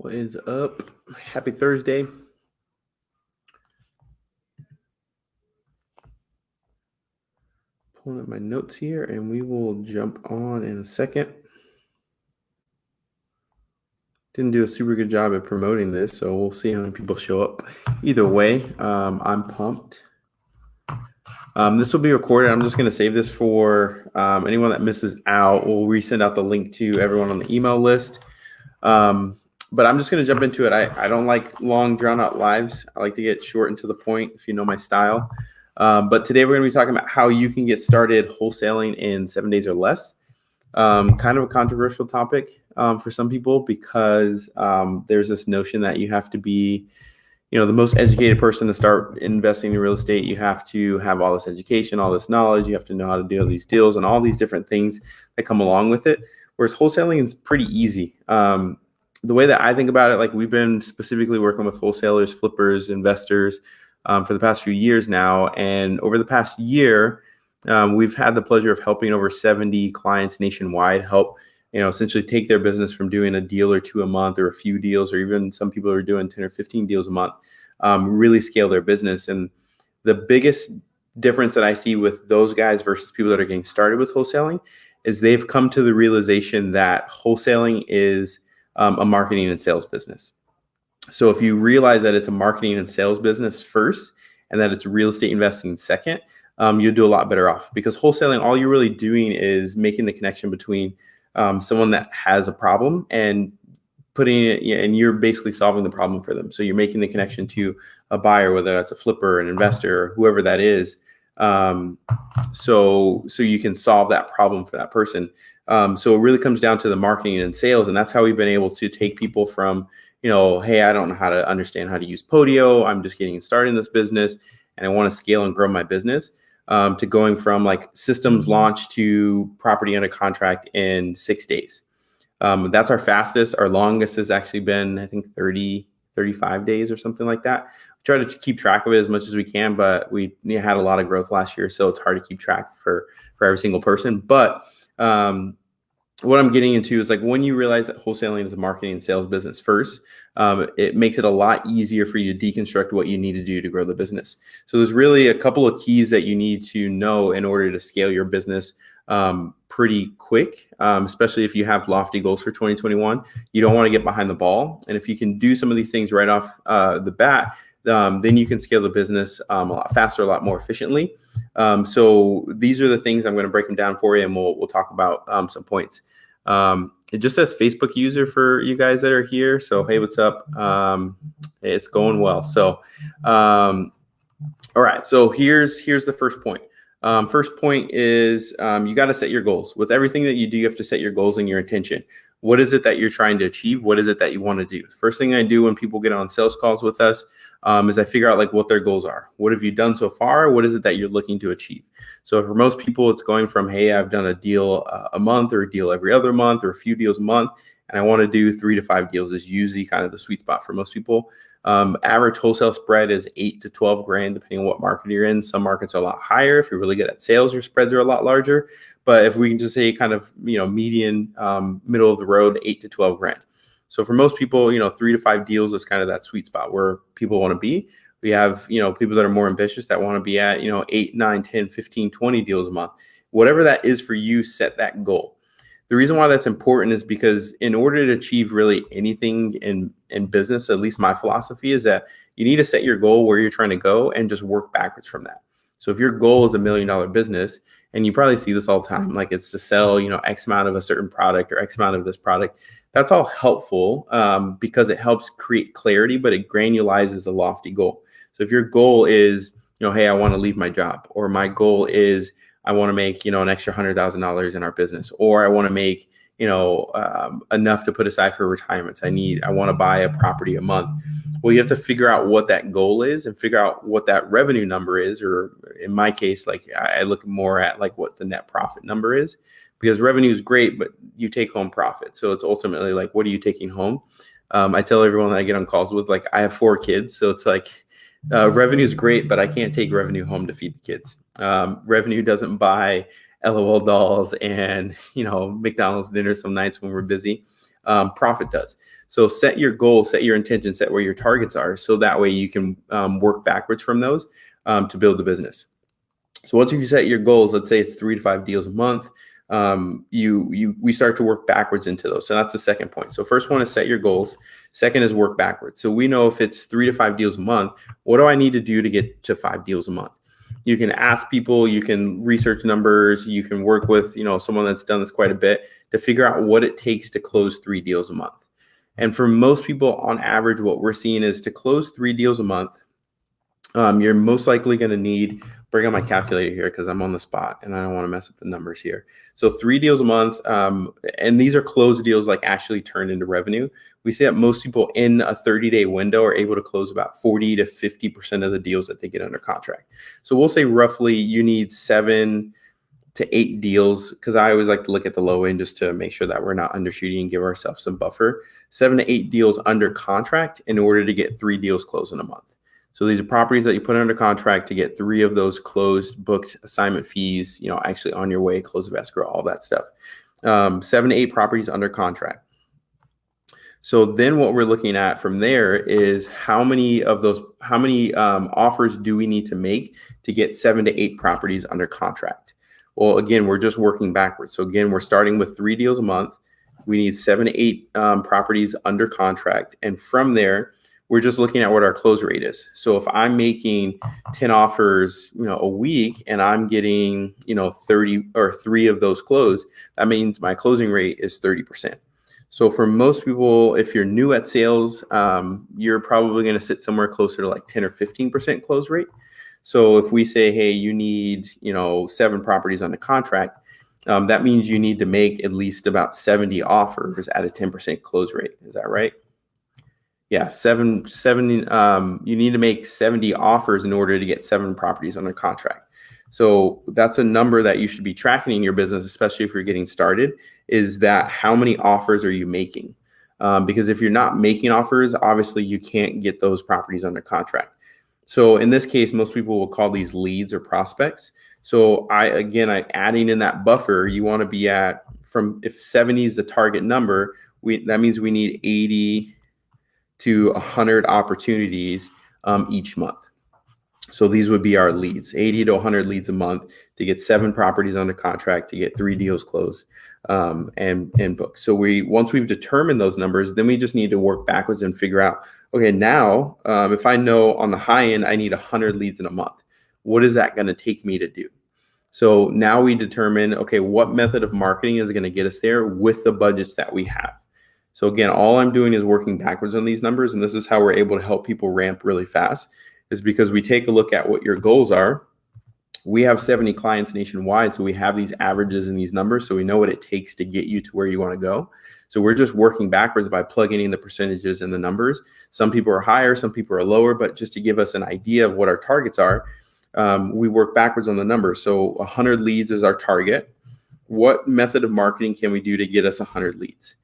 What is up? Happy Thursday. Pulling up my notes here and we will jump on in a second. Didn't do a super good job at promoting this, so we'll see how many people show up. Either way, I'm pumped. This will be recorded. I'm just going to save this for anyone that misses out. We'll resend out the link to everyone on the email list. But I'm just going to jump into it. I don't like long, drawn-out lives. I like to get short and to the point, if you know my style. But today we're going to be talking about how you can get started wholesaling in 7 days or less. Kind of a controversial topic for some people because there's this notion that you have to be, the most educated person to start investing in real estate. You have to have all this education, all this knowledge. You have to know how to do all these deals and all these different things that come along with it. Whereas wholesaling is pretty easy. The way that I think about it, like we've been specifically working with wholesalers, flippers, investors for the past few years now. And over the past year, we've had the pleasure of helping over 70 clients nationwide help, essentially take their business from doing a deal or two a month or a few deals, or even some people are doing 10 or 15 deals a month, really scale their business. And the biggest difference that I see with those guys versus people that are getting started with wholesaling is they've come to the realization that wholesaling is a marketing and sales business. So if you realize that it's a marketing and sales business first and that it's real estate investing second, you'll do a lot better off, because wholesaling, all you're really doing is making the connection between someone that has a problem and putting it, and you're basically solving the problem for them. So you're making the connection to a buyer, whether that's a flipper, an investor, or whoever that is. So you can solve that problem for that person. So it really comes down to the marketing and sales. And that's how we've been able to take people from, hey, I don't know how to understand how to use Podio. I'm just getting started in this business and I want to scale and grow my business, to going from like systems launch to property under contract in 6 days. That's our fastest. Our longest has actually been, I think, 35 days or something like that. We try to keep track of it as much as we can, but we had a lot of growth last year, so it's hard to keep track for every single person. But what I'm getting into is, like, when you realize that wholesaling is a marketing and sales business first, it makes it a lot easier for you to deconstruct what you need to do to grow the business. So there's really a couple of keys that you need to know in order to scale your business pretty quick, especially if you have lofty goals for 2021. You don't want to get behind the ball. And if you can do some of these things right off the bat, then you can scale the business a lot faster, a lot more efficiently. So these are the things. I'm going to break them down for you, and we'll talk about some points. It just says Facebook user for you guys that are here. So, hey, what's up? It's going well. So, all right. So here's the first point. First point is you got to set your goals. With everything that you do, you have to set your goals and your intention. What is it that you're trying to achieve? What is it that you want to do? First thing I do when people get on sales calls with us is I figure out like what their goals are. What have you done so far? What is it that you're looking to achieve? So for most people, it's going from, hey, I've done a deal a month, or a deal every other month, or a few deals a month, and I want to do 3 to 5 deals is usually kind of the sweet spot for most people. Average wholesale spread is 8 to 12 grand, depending on what market you're in. Some markets are a lot higher. If you're really good at sales, your spreads are a lot larger. But if we can just say kind of, median, middle of the road, 8 to 12 grand. So for most people, 3 to 5 deals is kind of that sweet spot where people want to be. We have, people that are more ambitious that want to be at, 8, 9, 10, 15, 20 deals a month. Whatever that is for you, set that goal. The reason why that's important is because in order to achieve really anything in business, at least my philosophy is that you need to set your goal where you're trying to go and just work backwards from that. So if your goal is $1 million business, and you probably see this all the time, like it's to sell, X amount of a certain product or X amount of this product, that's all helpful because it helps create clarity, but it granulizes a lofty goal. So if your goal is, hey, I want to leave my job, or my goal is I want to make, an extra $100,000 in our business, or I want to make, enough to put aside for retirements. I want to buy a property a month. Well, you have to figure out what that goal is and figure out what that revenue number is, or in my case, like I look more at like what the net profit number is, because revenue is great, but you take home profit. So it's ultimately like, what are you taking home? I tell everyone that I get on calls with, like, I have 4 kids. So it's like, revenue is great, but I can't take revenue home to feed the kids. Revenue doesn't buy LOL dolls and, McDonald's dinner some nights when we're busy. Profit does. So set your goal, set your intention, set where your targets are. So that way you can work backwards from those to build the business. So once you set your goals, let's say it's 3 to 5 deals a month, we start to work backwards into those. So that's the second point. So first one is set your goals. Second is work backwards. So we know if it's 3 to 5 deals a month, what do I need to do to get to 5 deals a month? You can ask people, you can research numbers, you can work with, someone that's done this quite a bit to figure out what it takes to close 3 deals a month. And for most people, on average, what we're seeing is to close 3 deals a month, you're most likely going to need, bring on my calculator here because I'm on the spot and I don't want to mess up the numbers here. So 3 deals a month, and these are closed deals like actually turned into revenue. We see that most people in a 30-day window are able to close about 40 to 50% of the deals that they get under contract. So we'll say roughly you need 7 to 8 deals, because I always like to look at the low end just to make sure that we're not undershooting and give ourselves some buffer. 7 to 8 deals under contract in order to get 3 deals closed in a month. So these are properties that you put under contract to get 3 of those closed, booked, assignment fees, actually on your way, close of escrow, all that stuff. 7 to 8 properties under contract. So then what we're looking at from there is how many offers do we need to make to get 7 to 8 properties under contract? Well, again, we're just working backwards. So again, we're starting with 3 deals a month. We need 7 to 8 properties under contract. And from there, we're just looking at what our close rate is. So if I'm making 10 offers, a week, and I'm getting, 30 or 3 of those closed, that means my closing rate is 30%. So for most people, if you're new at sales, you're probably going to sit somewhere closer to like 10 or 15% close rate. So if we say, hey, you need, 7 properties under contract, that means you need to make at least about 70 offers at a 10% close rate. Is that right? Yeah, 70. You need to make 70 offers in order to get 7 properties under contract. So that's a number that you should be tracking in your business, especially if you're getting started, is that how many offers are you making? Because if you're not making offers, obviously you can't get those properties under contract. So in this case, most people will call these leads or prospects. So I adding in that buffer, you want to be at, if 70 is the target number, that means we need 80 to 100 opportunities each month. So these would be our leads, 80 to 100 leads a month to get 7 properties under contract, to get 3 deals closed and booked. So once we've determined those numbers, then we just need to work backwards and figure out, okay, now if I know on the high end I need 100 leads in a month, what is that going to take me to do? So now we determine, okay, what method of marketing is going to get us there with the budgets that we have. So again, all I'm doing is working backwards on these numbers, and this is how we're able to help people ramp really fast, is because we take a look at what your goals are. We have 70 clients nationwide, so we have these averages and these numbers, so we know what it takes to get you to where you want to go. So we're just working backwards by plugging in the percentages and the numbers. Some people are higher, some people are lower, but just to give us an idea of what our targets are, we work backwards on the numbers. So 100 leads is our target. What method of marketing can we do to get us 100 leads?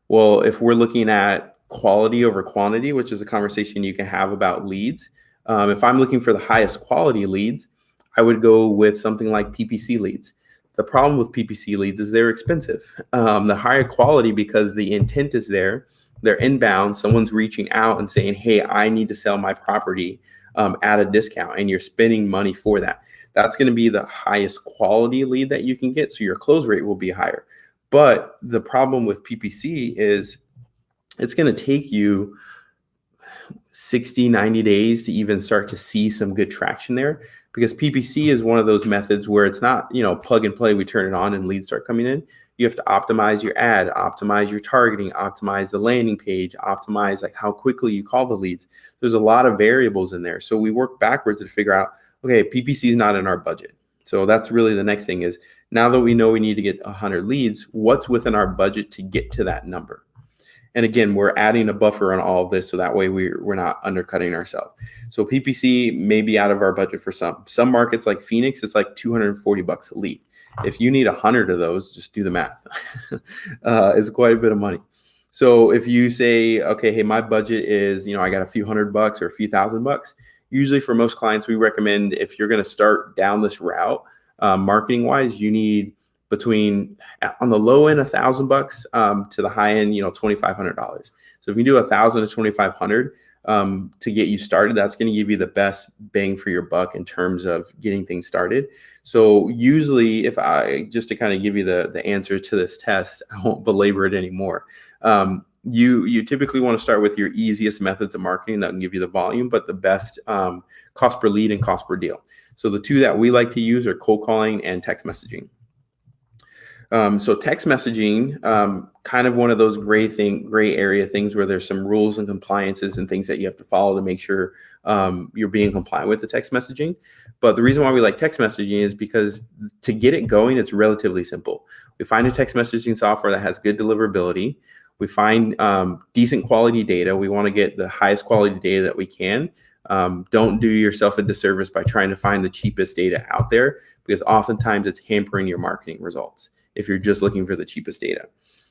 Well, if we're looking at quality over quantity, which is a conversation you can have about leads, if I'm looking for the highest quality leads, I would go with something like PPC leads. The problem with PPC leads is they're expensive. The higher quality, because the intent is there, they're inbound, someone's reaching out and saying, hey, I need to sell my property at a discount, and you're spending money for that. That's going to be the highest quality lead that you can get, so your close rate will be higher. But the problem with PPC is it's going to take you 60, 90 days to even start to see some good traction there, because PPC is one of those methods where it's not, plug and play, we turn it on and leads start coming in. You have to optimize your ad, optimize your targeting, optimize the landing page, optimize like how quickly you call the leads. There's a lot of variables in there. So we work backwards to figure out, okay, PPC is not in our budget. So that's really the next thing, is now that we know we need to get 100 leads, what's within our budget to get to that number? And again, we're adding a buffer on all of this, so that way we're not undercutting ourselves. So PPC may be out of our budget for some markets like Phoenix. It's like $240 a lead. If you need 100 of those, just do the math. It's quite a bit of money. So if you say, okay, hey, my budget is, I got a few $100 or a few $1,000. Usually for most clients, we recommend, if you're going to start down this route, marketing wise, you need between on the low end $1,000 to the high end, $2,500. So if you do 1,000 to 2,500 to get you started, that's going to give you the best bang for your buck in terms of getting things started. So usually, if I just to kind of give you the answer to this test, I won't belabor it anymore. You typically want to start with your easiest methods of marketing that can give you the volume, but the best cost per lead and cost per deal. So the two that we like to use are cold calling and text messaging. So text messaging, kind of one of those gray area things where there's some rules and compliances and things that you have to follow to make sure you're being compliant with the text messaging. But the reason why we like text messaging is because to get it going, it's relatively simple. We find a text messaging software that has good deliverability. We find decent quality data. We want to get the highest quality data that we can. Don't do yourself a disservice by trying to find the cheapest data out there, because oftentimes it's hampering your marketing results if you're just looking for the cheapest data.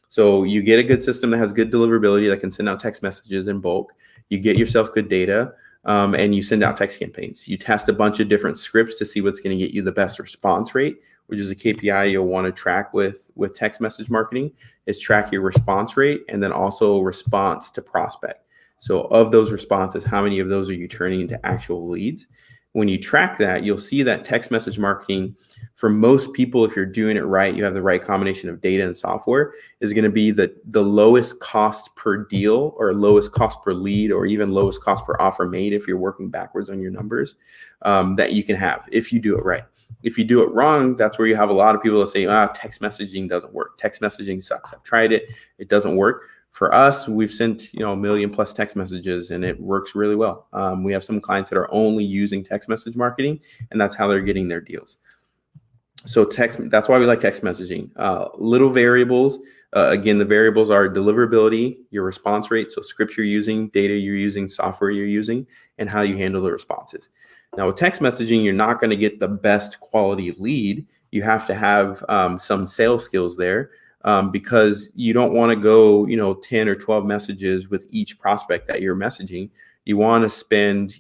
So you get a good system that has good deliverability that can send out text messages in bulk. You get yourself good data, and you send out text campaigns. You test a bunch of different scripts to see what's going to get you the best response rate, which is a KPI you'll want to track with text message marketing, is track your response rate and then also response to prospect. So of those responses, how many of those are you turning into actual leads? When you track that, you'll see that text message marketing, for most people, if you're doing it right, you have the right combination of data and software, is going to be the lowest cost per deal or lowest cost per lead or even lowest cost per offer made if you're working backwards on your numbers that you can have if you do it right. If you do it wrong, that's where you have a lot of people that say, text messaging doesn't work. Text messaging sucks. I've tried it. It doesn't work. For us, we've sent 1 million plus text messages and it works really well. We have some clients that are only using text message marketing, and that's how they're getting their deals. So that's why we like text messaging. Little variables. Again, the variables are deliverability, your response rate, so scripts you're using, data you're using, software you're using, and how you handle the responses. Now with text messaging, you're not going to get the best quality lead. You have to have some sales skills there. Because you don't want to go, 10 or 12 messages with each prospect that you're messaging. You want to spend,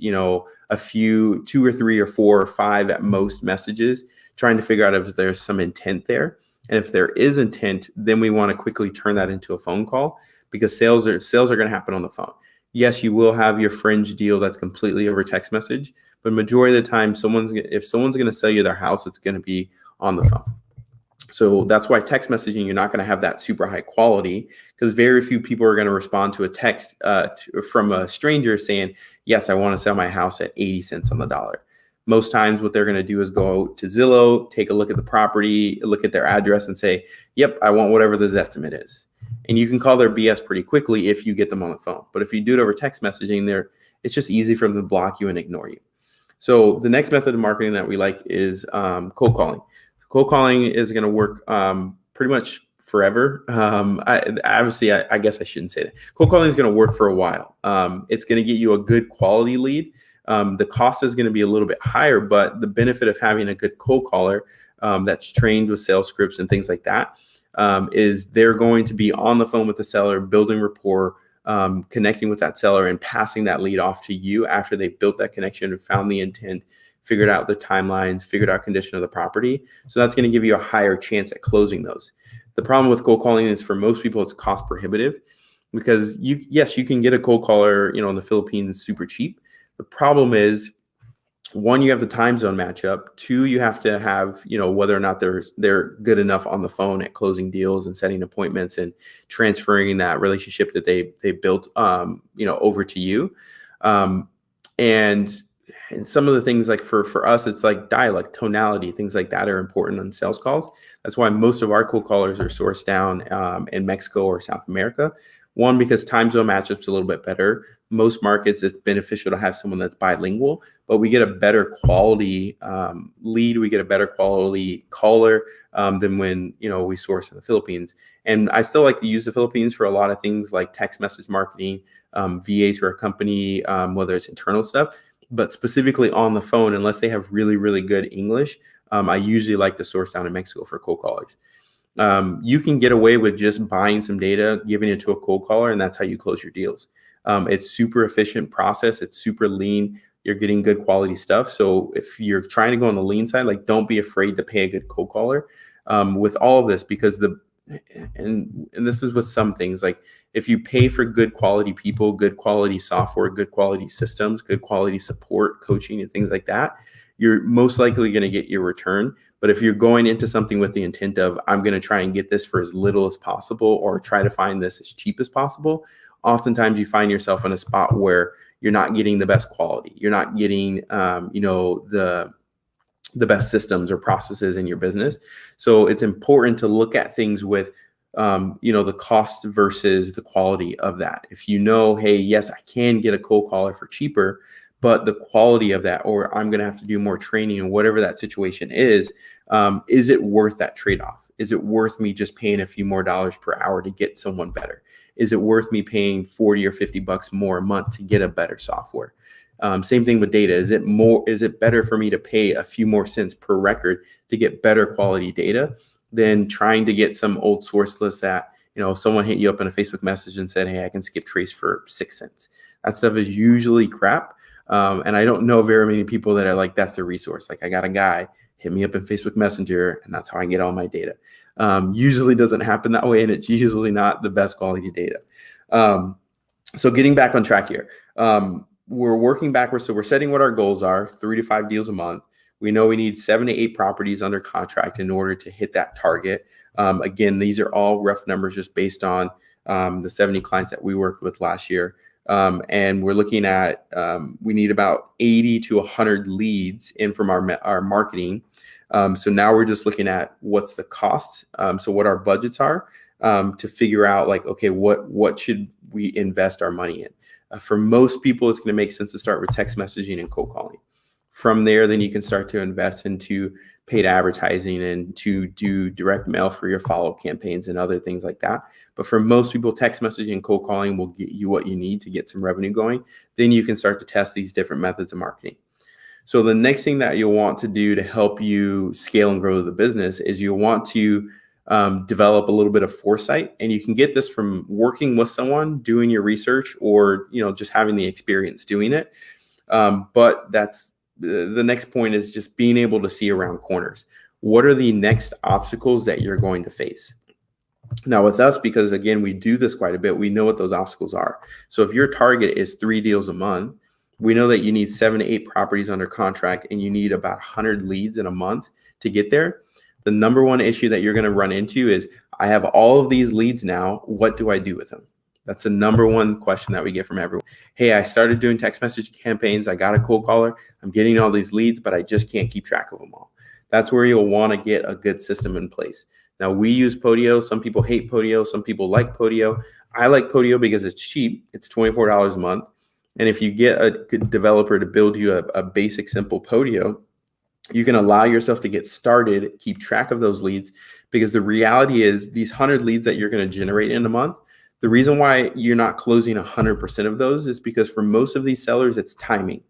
a few, 2 or 3 or 4 or 5 at most messages, trying to figure out if there's some intent there. And if there is intent, then we want to quickly turn that into a phone call, because sales are going to happen on the phone. Yes, you will have your fringe deal that's completely over text message, but majority of the time, if someone's going to sell you their house, it's going to be on the phone. So that's why text messaging, you're not going to have that super high quality, because very few people are going to respond to a text from a stranger saying, yes, I want to sell my house at 80 cents on the dollar. Most times what they're going to do is go to Zillow, take a look at the property, look at their address and say, yep, I want whatever the estimate is. And you can call their BS pretty quickly if you get them on the phone. But if you do it over text messaging, it's just easy for them to block you and ignore you. So the next method of marketing that we like is cold calling. Cold calling is going to work pretty much forever. I guess I shouldn't say that. Cold calling is going to work for a while. It's going to get you a good quality lead. The cost is going to be a little bit higher, but the benefit of having a good cold caller that's trained with sales scripts and things like that is they're going to be on the phone with the seller, building rapport, connecting with that seller and passing that lead off to you after they built that connection and found the intent, figured out the timelines, figured out condition of the property. So that's going to give you a higher chance at closing those. The problem with cold calling is for most people, it's cost prohibitive, because you can get a cold caller, in the Philippines super cheap. The problem is, one, you have the time zone matchup. 2, you have to have, whether or not they're good enough on the phone at closing deals and setting appointments and transferring that relationship that they built, over to you. And some of the things, like for us, it's like dialect, tonality, things like that are important on sales calls. That's why most of our cold callers are sourced down in Mexico or South America. One, because time zone matchup's a little bit better. Most markets, it's beneficial to have someone that's bilingual, but we get a better quality lead. We get a better quality caller than when, we source in the Philippines. And I still like to use the Philippines for a lot of things like text message marketing, VAs for a company, whether it's internal stuff. But specifically on the phone, unless they have really, really good English, I usually like to source down in Mexico for cold callers. You can get away with just buying some data, giving it to a cold caller, and that's how you close your deals. It's super efficient process. It's super lean. You're getting good quality stuff. So if you're trying to go on the lean side, don't be afraid to pay a good cold caller. with all of this, because and this is with some things, like if you pay for good quality people, good quality software, good quality systems, good quality support, coaching, and things like that, you're most likely going to get your return. But if you're going into something with the intent of, I'm going to try and get this for as little as possible, or try to find this as cheap as possible, oftentimes you find yourself in a spot where you're not getting the best quality. You're not getting, the best systems or processes in your business. So it's important to look at things with, the cost versus the quality of that. If you know, hey, yes, I can get a cold caller for cheaper, but the quality of that, or I'm going to have to do more training, or whatever that situation is it worth that trade-off? Is it worth me just paying a few more dollars per hour to get someone better? Is it worth me paying 40 or 50 bucks more a month to get a better software? Same thing with data. Is it better for me to pay a few more cents per record to get better quality data than trying to get some old source list that, someone hit you up in a Facebook message and said, hey, I can skip trace for 6 cents. That stuff is usually crap. And I don't know very many people that are like, that's their resource. Like, I got a guy hit me up in Facebook Messenger, and that's how I get all my data. Usually doesn't happen that way, and it's usually not the best quality data. So getting back on track here, we're working backwards. So we're setting what our goals are, 3 to 5 deals a month. We know we need 7 to 8 properties under contract in order to hit that target. Again, these are all rough numbers just based on the 70 clients that we worked with last year. And we're looking at, we need about 80 to 100 leads in from our marketing. So now we're just looking at what's the cost. So what our budgets are, to figure out, like, okay, what should we invest our money in? For most people, it's going to make sense to start with text messaging and cold calling. From there, then you can start to invest into paid advertising and to do direct mail for your follow-up campaigns and other things like that. But for most people, text messaging and cold calling will get you what you need to get some revenue going. Then you can start to test these different methods of marketing. So the next thing that you'll want to do to help you scale and grow the business is you'll want to develop a little bit of foresight. And you can get this from working with someone, doing your research, or just having the experience doing it. But that's the next point, is just being able to see around corners. What are the next obstacles that you're going to face? Now with us, because again, we do this quite a bit, we know what those obstacles are. So if your target is 3 deals a month, we know that you need 7 to 8 properties under contract, and you need about 100 leads in a month to get there. The number one issue that you're going to run into is, I have all of these leads now. What do I do with them? That's the number one question that we get from everyone. Hey, I started doing text message campaigns. I got a cold caller. I'm getting all these leads, but I just can't keep track of them all. That's where you'll want to get a good system in place. Now, we use Podio. Some people hate Podio. Some people like Podio. I like Podio because it's cheap. It's $24 a month. And if you get a good developer to build you a basic, simple Podio, you can allow yourself to get started, keep track of those leads, because the reality is these 100 leads that you're going to generate in a month, the reason why you're not closing 100% of those is because for most of these sellers, it's timing.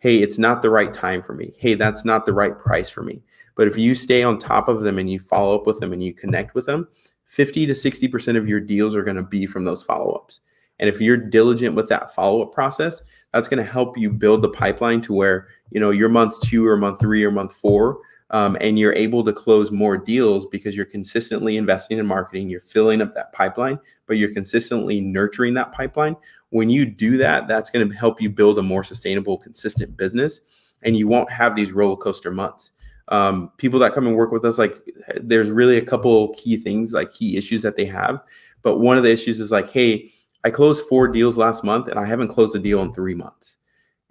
Hey, it's not the right time for me. Hey, that's not the right price for me. But if you stay on top of them and you follow up with them and you connect with them, 50 to 60% of your deals are going to be from those follow-ups. And if you're diligent with that follow-up process, that's going to help you build the pipeline to where, you're month 2 or month 3 or month 4, and you're able to close more deals because you're consistently investing in marketing. You're filling up that pipeline, but you're consistently nurturing that pipeline. When you do that, that's going to help you build a more sustainable, consistent business, and you won't have these roller coaster months. People that come and work with us, like, there's really a couple key things, like key issues that they have. But one of the issues is like, hey, I closed 4 deals last month and I haven't closed a deal in 3 months.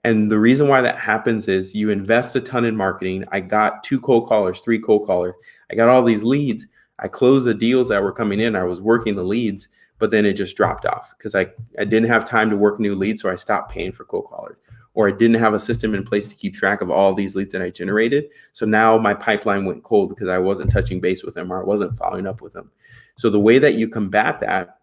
And the reason why that happens is you invest a ton in marketing. I got 2 cold callers, 3 cold callers. I got all these leads. I closed the deals that were coming in. I was working the leads, but then it just dropped off because I didn't have time to work new leads. So I stopped paying for cold callers, or I didn't have a system in place to keep track of all these leads that I generated. So now my pipeline went cold because I wasn't touching base with them, or I wasn't following up with them. So the way that you combat that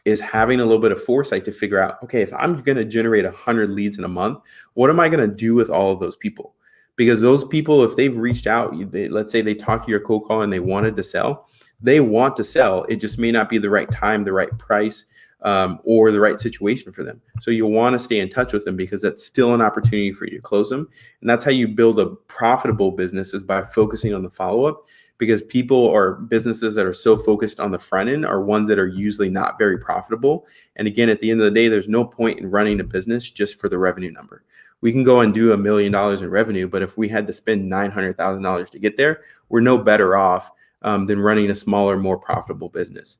is having a little bit of foresight to figure out, okay, if I'm going to generate 100 leads in a month, what am I going to do with all of those people? Because those people, if they've reached out, let's say they talk to your cold call and they wanted to sell, they want to sell. It just may not be the right time, the right price, or the right situation for them. So you'll want to stay in touch with them because that's still an opportunity for you to close them. And that's how you build a profitable business, is by focusing on the follow-up, because people or businesses that are so focused on the front end are ones that are usually not very profitable. And again, at the end of the day, there's no point in running a business just for the revenue number. We can go and do $1 million in revenue, but if we had to spend $900,000 to get there, we're no better off than running a smaller, more profitable business.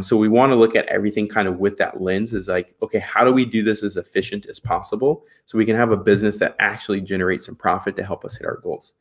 So we want to look at everything kind of with that lens, is like, okay, how do we do this as efficient as possible so we can have a business that actually generates some profit to help us hit our goals?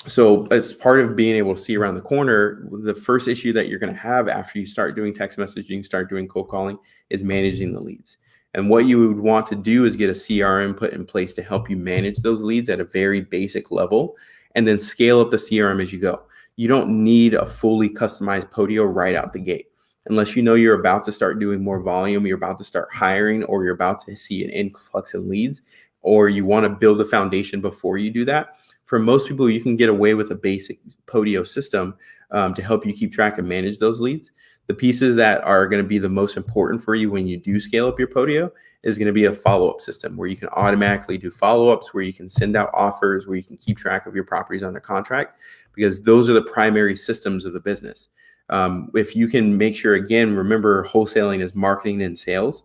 So as part of being able to see around the corner, the first issue that you're going to have after you start doing text messaging, start doing cold calling, is managing the leads. And what you would want to do is get a CRM put in place to help you manage those leads at a very basic level, and then scale up the CRM as you go. You don't need a fully customized Podio right out the gate. Unless you know you're about to start doing more volume, you're about to start hiring, or you're about to see an influx in leads, or you want to build a foundation before you do that. For most people, you can get away with a basic Podio system to help you keep track and manage those leads. The pieces that are going to be the most important for you when you do scale up your Podio is going to be a follow-up system where you can automatically do follow-ups, where you can send out offers, where you can keep track of your properties under contract, because those are the primary systems of the business. If you can make sure, again, remember, wholesaling is marketing and sales.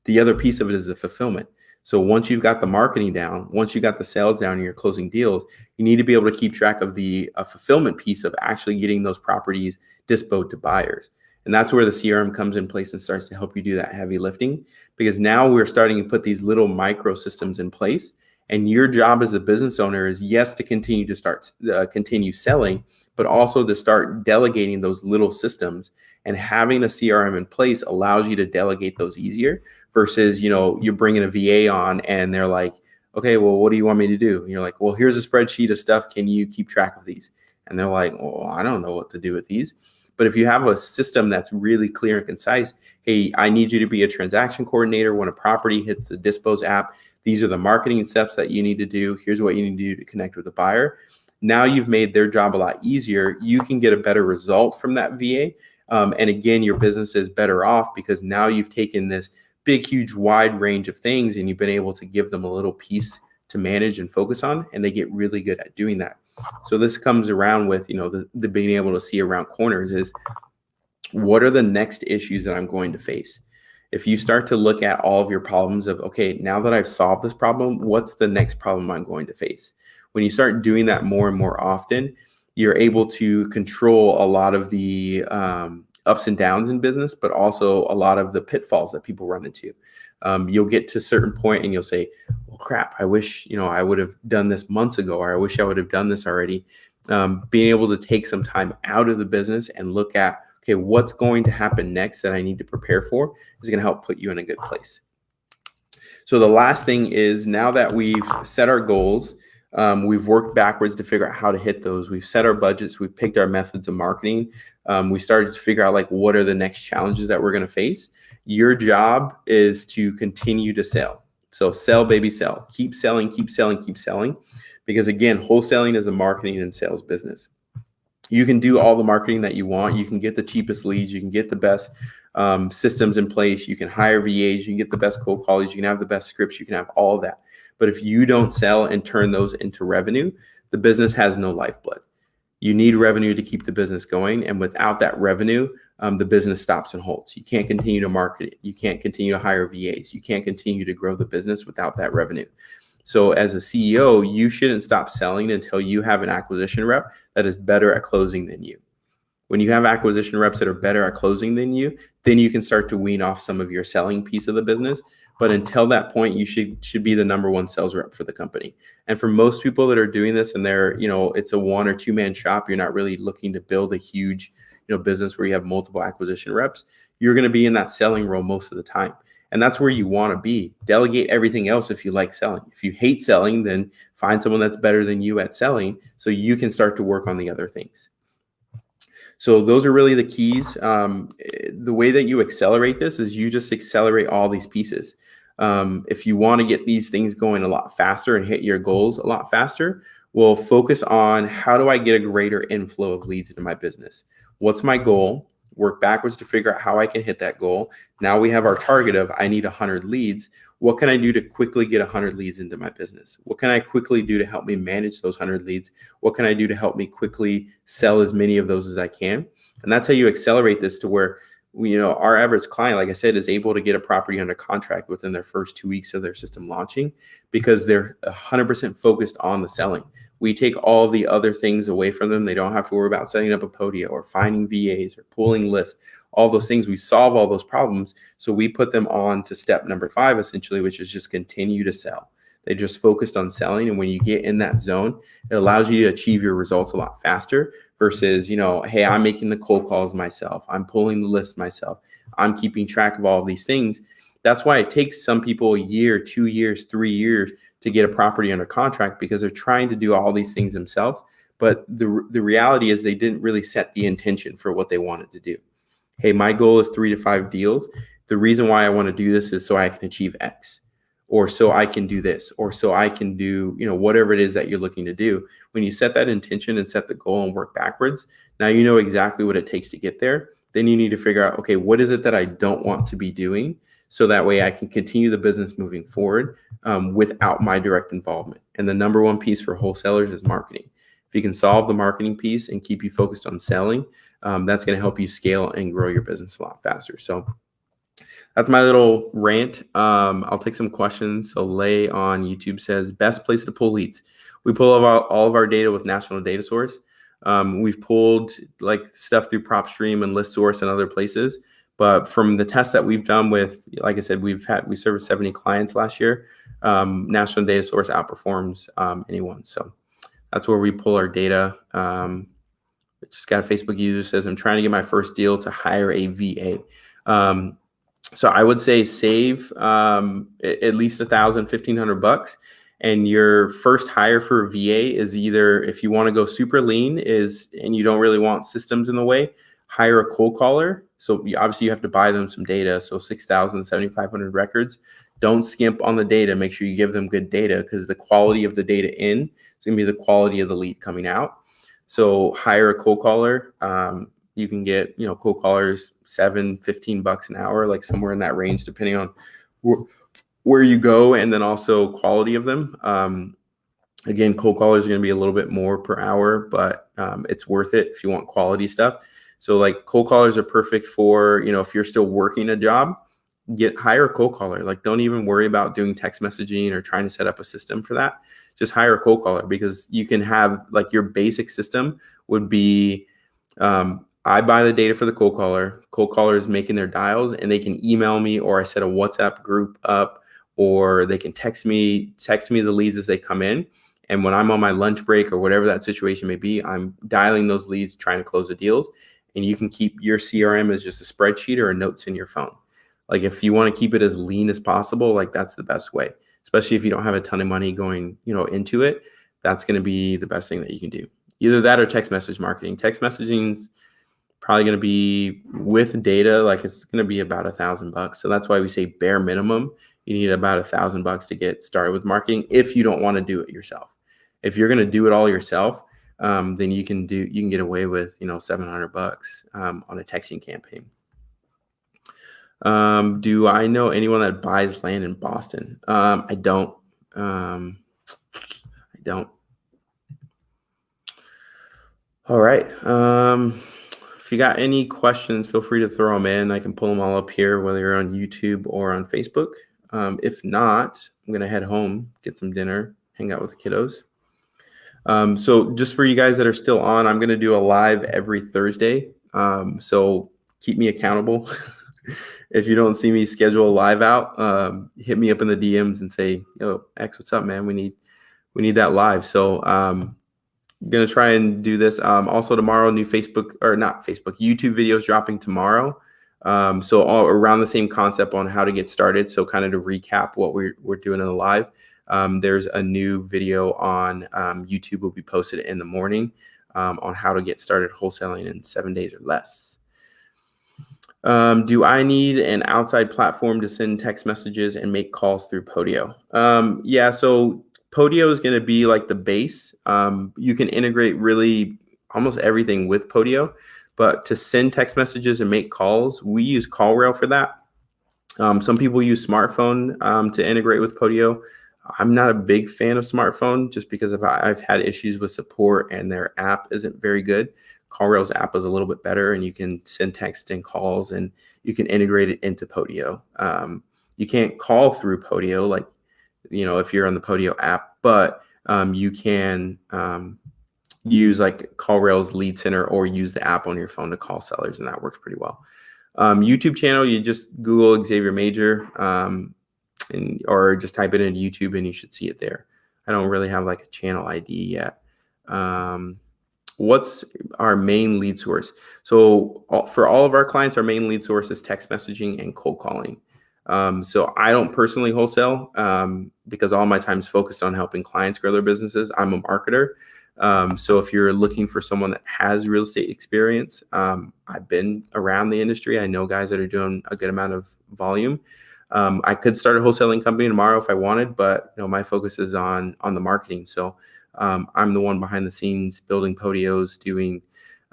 The other piece of it is the fulfillment. So once you've got the marketing down, once you got the sales down and you're closing deals, you need to be able to keep track of the fulfillment piece of actually getting those properties disposed to buyers. And that's where the CRM comes in place and starts to help you do that heavy lifting, because now we're starting to put these little micro systems in place. And your job as the business owner is, yes, to continue to continue selling, but also to start delegating those little systems. And having a CRM in place allows you to delegate those easier, versus, you're bringing a VA on and they're like, okay, well, what do you want me to do? And you're like, well, here's a spreadsheet of stuff. Can you keep track of these? And they're like, well, I don't know what to do with these. But if you have a system that's really clear and concise, hey, I need you to be a transaction coordinator when a property hits the Dispose app. These are the marketing steps that you need to do. Here's what you need to do to connect with the buyer. Now you've made their job a lot easier. You can get a better result from that VA. And again, your business is better off because now you've taken this big, huge, wide range of things and you've been able to give them a little piece to manage and focus on, and they get really good at doing that. So this comes around with, the being able to see around corners is, what are the next issues that I'm going to face? If you start to look at all of your problems of, okay, now that I've solved this problem, what's the next problem I'm going to face? When you start doing that more and more often, you're able to control a lot of the ups and downs in business, but also a lot of the pitfalls that people run into. You'll get to a certain point and you'll say, well, crap, I wish, I would have done this months ago, or I wish I would have done this already. Being able to take some time out of the business and look at, okay, what's going to happen next that I need to prepare for, is going to help put you in a good place. So the last thing is, now that we've set our goals, we've worked backwards to figure out how to hit those. We've set our budgets. We've picked our methods of marketing. We started to figure out, what are the next challenges that we're going to face. Your job is to continue to sell. So sell, baby, sell. Keep selling, keep selling, keep selling. Because again, wholesaling is a marketing and sales business. You can do all the marketing that you want. You can get the cheapest leads. You can get the best systems in place. You can hire VAs. You can get the best cold callers. You can have the best scripts. You can have all of that. But if you don't sell and turn those into revenue, the business has no lifeblood. You need revenue to keep the business going. And without that revenue, the business stops and halts. You can't continue to market it. You can't continue to hire VAs. You can't continue to grow the business without that revenue. So as a CEO, you shouldn't stop selling until you have an acquisition rep that is better at closing than you. When you have acquisition reps that are better at closing than you, then you can start to wean off some of your selling piece of the business. But until that point, you should be the number one sales rep for the company. And for most people that are doing this and they're, it's a 1 or 2 man shop, you're not really looking to build a huge, business where you have multiple acquisition reps. You're going to be in that selling role most of the time. And that's where you want to be. Delegate everything else if you like selling. If you hate selling, then find someone that's better than you at selling so you can start to work on the other things. So those are really the keys. The way that you accelerate this is you just accelerate all these pieces. If you want to get these things going a lot faster and hit your goals a lot faster, well, focus on, how do I get a greater inflow of leads into my business? What's my goal? work backwards to figure out how I can hit that goal. Now we have our target of I need 100 leads. What can I do to quickly get 100 leads into my business? What can I quickly do to help me manage those 100 leads? What can I do to help me quickly sell as many of those as I can? And that's how you accelerate this to where our average client, like I said, is able to get a property under contract within their first 2 weeks of their system launching because they're 100% focused on the selling. We take all the other things away from them. They don't have to worry about setting up a Podio or finding VAs or pulling lists, all those things. We solve all those problems. So we put them on to step number 5, essentially, which is just continue to sell. They just focused on selling. And when you get in that zone, it allows you to achieve your results a lot faster versus, hey, I'm making the cold calls myself. I'm pulling the list myself. I'm keeping track of all of these things. That's why it takes some people a year, 2 years, 3 years to get a property under contract because they're trying to do all these things themselves. But the reality is they didn't really set the intention for what they wanted to do. Hey, my goal is 3 to 5 deals. The reason why I want to do this is so I can achieve X, or so I can do this, or so I can do, whatever it is that you're looking to do. When you set that intention and set the goal and work backwards, now you know exactly what it takes to get there. Then you need to figure out, okay, what is it that I don't want to be doing? So that way I can continue the business moving forward without my direct involvement. And the number one piece for wholesalers is marketing. If you can solve the marketing piece and keep you focused on selling, that's going to help you scale and grow your business a lot faster. So that's my little rant. I'll take some questions. So Lay on YouTube says, best place to pull leads. We pull all of our data with National Data Source. We've pulled like stuff through PropStream and ListSource and other places. But from the tests that we've done with, like I said, we serviced 70 clients last year. National Data Source outperforms anyone. So that's where we pull our data. Just got a Facebook user says, I'm trying to get my first deal to hire a VA. So I would say save at least $1,000, $1,500. And your first hire for a VA is either, if you want to go super lean and you don't really want systems in the way, hire a cold caller. So obviously you have to buy them some data. So 6,000, 7,500 records. Don't skimp on the data. Make sure you give them good data because the quality of the data in is going to be the quality of the lead coming out. So hire a cold caller. You can get, cold callers $7-15 an hour, like somewhere in that range, depending on where you go, and then also quality of them. Again, cold callers are going to be a little bit more per hour, but it's worth it if you want quality stuff. So like cold callers are perfect for, if you're still working a job, hire a cold caller. Like don't even worry about doing text messaging or trying to set up a system for that. Just hire a cold caller because you can have like your basic system would be, I buy the data for the cold caller. Cold caller is making their dials and they can email me, or I set a WhatsApp group up, or they can text me the leads as they come in. And when I'm on my lunch break or whatever that situation may be, I'm dialing those leads, trying to close the deals. And you can keep your CRM as just a spreadsheet or a notes in your phone. Like if you want to keep it as lean as possible, like that's the best way, especially if you don't have a ton of money going, into it. That's going to be the best thing that you can do. Either that or text message marketing. Text messaging's probably going to be with data, like it's going to be about $1,000. So that's why we say bare minimum, you need about $1,000 to get started with marketing if you don't want to do it yourself. If you're going to do it all yourself, then you can get away with, $700 on a texting campaign. Do I know anyone that buys land in Boston? I don't. All right. If you got any questions, feel free to throw them in. I can pull them all up here, whether you're on YouTube or on Facebook. If not, I'm going to head home, get some dinner, hang out with the kiddos. So just for you guys that are still on, I'm going to do a live every Thursday. So keep me accountable. If you don't see me schedule a live out, hit me up in the DMs and say, yo, X, what's up, man? We need that live. So, going to try and do this. Also tomorrow, new YouTube videos dropping tomorrow. So all around the same concept on how to get started. So kind of to recap what we're doing in the live. There's a new video on YouTube will be posted in the morning on how to get started wholesaling in 7 days or less. Do I need an outside platform to send text messages and make calls through Podio? Yeah, so Podio is going to be like the base. You can integrate really almost everything with Podio, But to send text messages and make calls, we use CallRail for that. Some people use smartphone to integrate with Podio. I'm not a big fan of smartphone just because I've had issues with support and their app isn't very good. CallRail's app is a little bit better, and you can send text and calls, and you can integrate it into Podio. You can't call through Podio, like, if you're on the Podio app, but you can use like CallRail's lead center or use the app on your phone to call sellers, and that works pretty well. YouTube channel, you just Google Xavier Major, or just type it into YouTube and you should see it there. I don't really have like a channel ID yet. What's our main lead source? So for all of our clients, our main lead source is text messaging and cold calling. So I don't personally wholesale because all my time is focused on helping clients grow their businesses. I'm a marketer. So if you're looking for someone that has real estate experience, I've been around the industry. I know guys that are doing a good amount of volume. I could start a wholesaling company tomorrow if I wanted, but my focus is on the marketing. So I'm the one behind the scenes building Podios, doing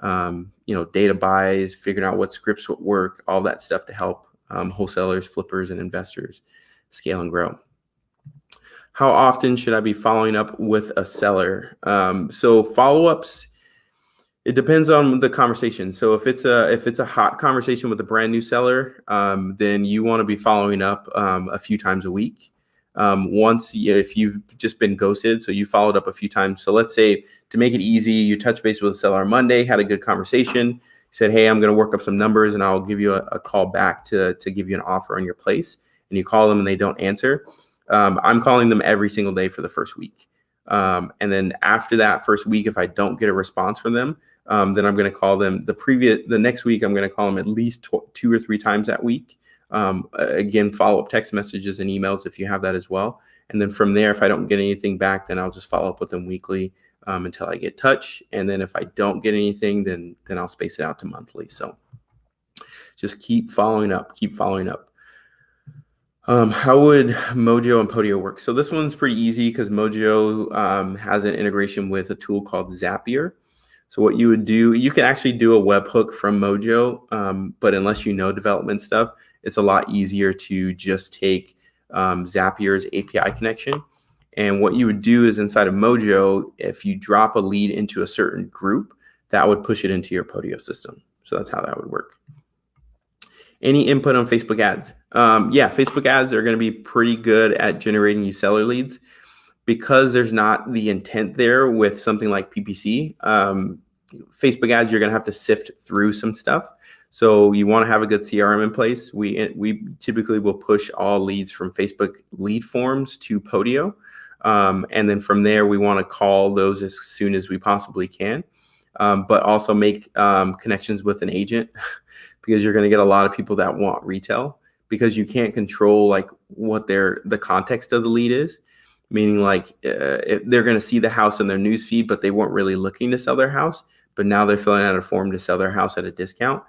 data buys, figuring out what scripts would work, all that stuff to help wholesalers, flippers, and investors scale and grow. How often should I be following up with a seller? So follow-ups, it depends on the conversation. So if it's a hot conversation with a brand new seller, then you want to be following up a few times a week. If you've just been ghosted, so you followed up a few times. So let's say, to make it easy, you touch base with a seller on Monday, had a good conversation, said, hey, I'm going to work up some numbers and I'll give you a call back to give you an offer on your place. And you call them and they don't answer. I'm calling them every single day for the first week. And then after that first week, if I don't get a response from them, then I'm going to call them the next week. I'm going to call them at least 2 or 3 times that week. Again, follow up text messages and emails if you have that as well. And then from there, if I don't get anything back, then I'll just follow up with them weekly until I get touch. And then if I don't get anything, then I'll space it out to monthly. So just keep following up, How would Mojo and Podio work? So this one's pretty easy because Mojo has an integration with a tool called Zapier. So what you would do, you can actually do a webhook from Mojo, but unless you know development stuff, it's a lot easier to just take Zapier's API connection. And what you would do is inside of Mojo, if you drop a lead into a certain group, that would push it into your Podio system. So that's how that would work. Any input on Facebook ads? Yeah, Facebook ads are going to be pretty good at generating you seller leads because there's not the intent there with something like PPC. Facebook ads, you're going to have to sift through some stuff. So you want to have a good CRM in place. We typically will push all leads from Facebook lead forms to Podio. And then from there, we want to call those as soon as we possibly can, but also make connections with an agent because you're going to get a lot of people that want retail because you can't control like what the context of the lead is. Meaning like they're going to see the house in their newsfeed, but they weren't really looking to sell their house. But now they're filling out a form to sell their house at a discount.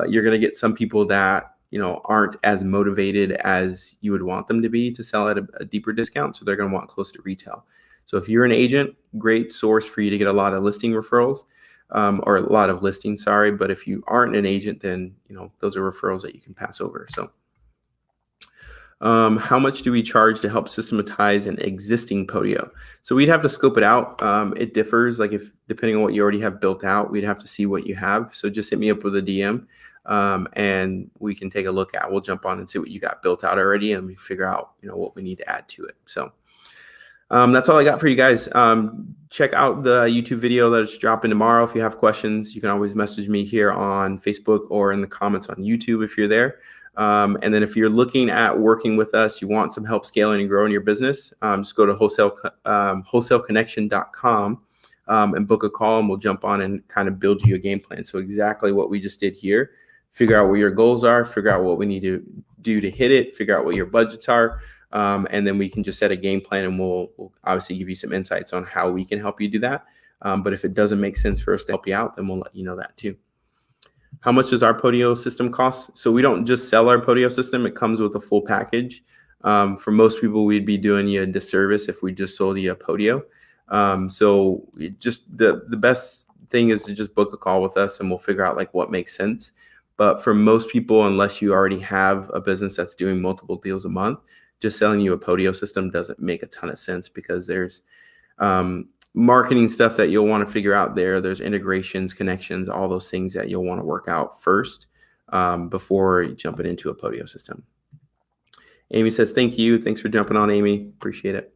You're going to get some people that aren't as motivated as you would want them to be to sell at a deeper discount. So they're going to want close to retail. So if you're an agent, great source for you to get a lot of listing referrals or a lot of listings. Sorry, but if you aren't an agent, then those are referrals that you can pass over. So. How much do we charge to help systematize an existing Podio? So we'd have to scope it out. It differs, like depending on what you already have built out, we'd have to see what you have. So just hit me up with a DM and we can take a look at, we'll jump on and see what you got built out already and we figure out, what we need to add to it. So that's all I got for you guys. Check out the YouTube video that's dropping tomorrow. If you have questions, you can always message me here on Facebook or in the comments on YouTube if you're there. And then if you're looking at working with us, you want some help scaling and growing your business, just go to wholesaleconnection.com and book a call and we'll jump on and kind of build you a game plan. So exactly what we just did here, figure out what your goals are, figure out what we need to do to hit it, figure out what your budgets are. And then we can just set a game plan and we'll obviously give you some insights on how we can help you do that. But if it doesn't make sense for us to help you out, then we'll let you know that too. How much does our Podio system cost? So we don't just sell our Podio system. It comes with a full package. For most people, we'd be doing you a disservice if we just sold you a Podio. So just the best thing is to just book a call with us and we'll figure out like what makes sense. But for most people, unless you already have a business that's doing multiple deals a month, just selling you a Podio system doesn't make a ton of sense because there's marketing stuff that you'll want to figure out there. There's integrations, connections, all those things that you'll want to work out first before jumping into a Podio system. Amy says, thank you. Thanks for jumping on, Amy. Appreciate it.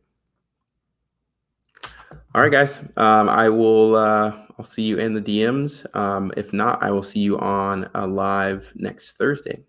All right, guys. I'll see you in the DMs. If not, I will see you on a live next Thursday.